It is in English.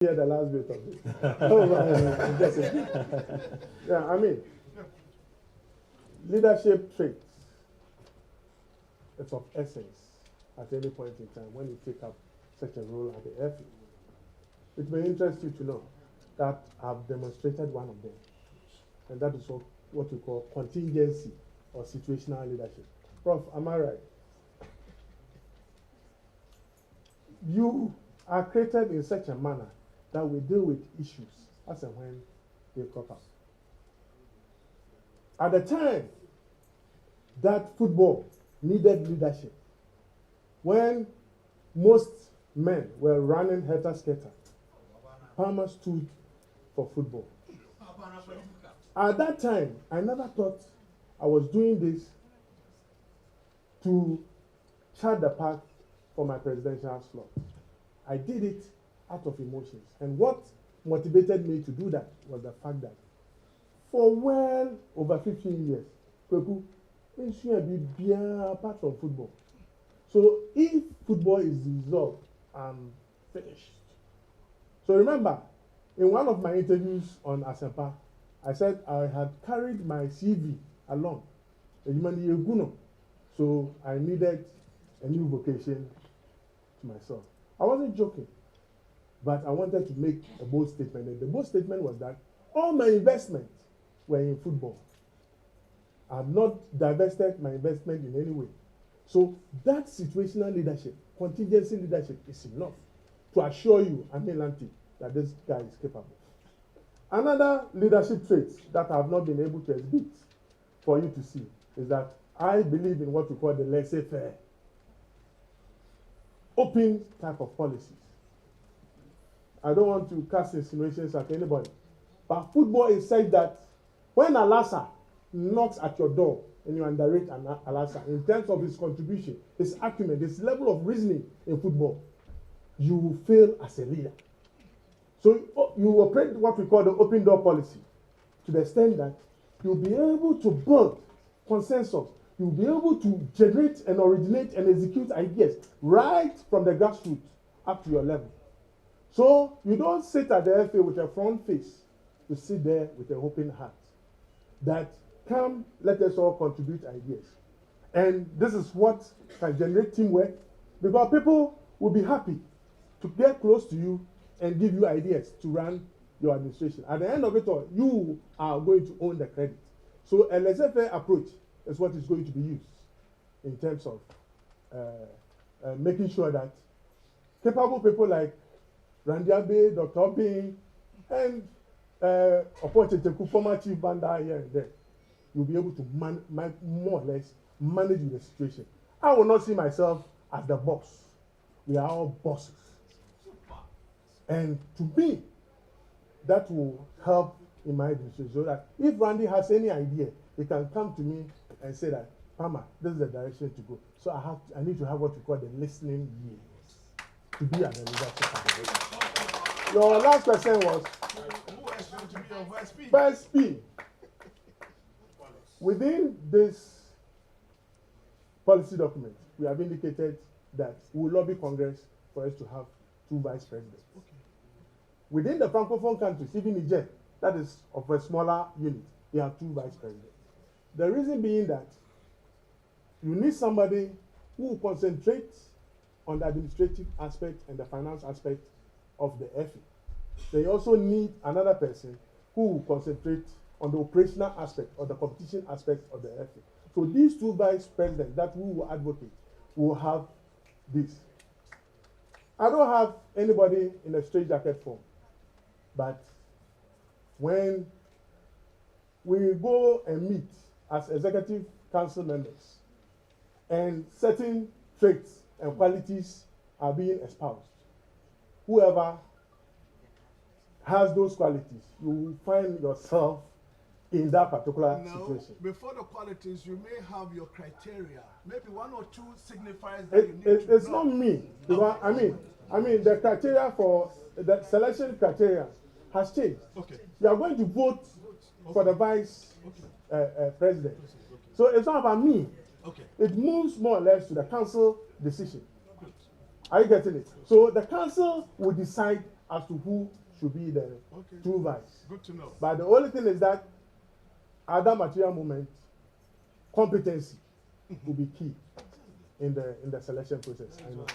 hear the last bit of it. Yeah, I mean, leadership traits, it's of essence at any point in time when you take up such a role at the FA. It may interest you to know that I've demonstrated one of them, and that is what we call contingency or situational leadership. Prof, am I right? You are created in such a manner that we deal with issues as and when they crop up. At the time that football needed leadership, when most men were running helter-skelter, Palmer stood for football. At that time, I never thought I was doing this to chart the path for my presidential slot. I did it out of emotions. And what motivated me to do that was the fact that for well over 15 years, Kweku, apart from football. So if football is dissolved, I'm finished. So remember, in one of my interviews on Asempa, I said I had carried my CV along. So I needed a new vocation to myself. I wasn't joking, but I wanted to make a bold statement. And the bold statement was that all my investments were in football. I have not divested my investment in any way. So that situational leadership, contingency leadership is enough to assure you, Amilanti, that this guy is capable. Another leadership trait that I have not been able to exhibit for you to see is that I believe in what we call the laissez-faire, open type of policies. I don't want to cast insinuations at anybody, but football is said that when Alasa knocks at your door and you underrate Alasa in terms of his contribution, his acumen, his level of reasoning in football, you will fail as a leader. So you operate what we call the open door policy to the extent that you'll be able to build consensus. You'll be able to generate and originate and execute ideas right from the grassroots up to your level. So you don't sit at the FA with a front face. You sit there with an open heart. That come, let us all contribute ideas. And this is what can generate teamwork, because people will be happy to get close to you and give you ideas to run your administration. At the end of it all, you are going to own the credit. So a laissez-faire approach is what is going to be used in terms of making sure that capable people like Randy Abe, Dr. Obin, and Opocheteku, former chief banda here and there, you'll be able to more or less manage the situation. I will not see myself as the boss. We are all bosses. And to me, that will help in my administration, so that if Randy has any idea, he can come to me and say that, Palmer, this is the direction to go. So I need to have what we call the listening ears to be at the leadership. Your last question was, who is going to be your vice P? Vice P. Within this policy document, we have indicated that we will lobby Congress for us to have 2 vice presidents. Okay. Within the Francophone countries, even Niger, that is of a smaller unit, they have 2 vice presidents. The reason being that you need somebody who will concentrate on the administrative aspect and the finance aspect of the FA. They also need another person who will concentrate on the operational aspect or the competition aspect of the FA. So these 2 vice presidents that we will advocate will have this. I don't have anybody in a straitjacket form, but when we go and meet as executive council members and certain traits and qualities are being espoused, whoever has those qualities, you will find yourself in that particular situation. Before the qualities, you may have your criteria. Maybe 1 or 2 signifies that you need to it's not me. Because, I mean, the criteria for the selection criteria has changed. Okay. You are going to vote for the vice president. So it's not about me. Okay. It moves more or less to the council decision. Are you getting it? So the council will decide as to who should be the true vice. Good to know. But the only thing is that at that material moment, competency will be key in the selection process. I know.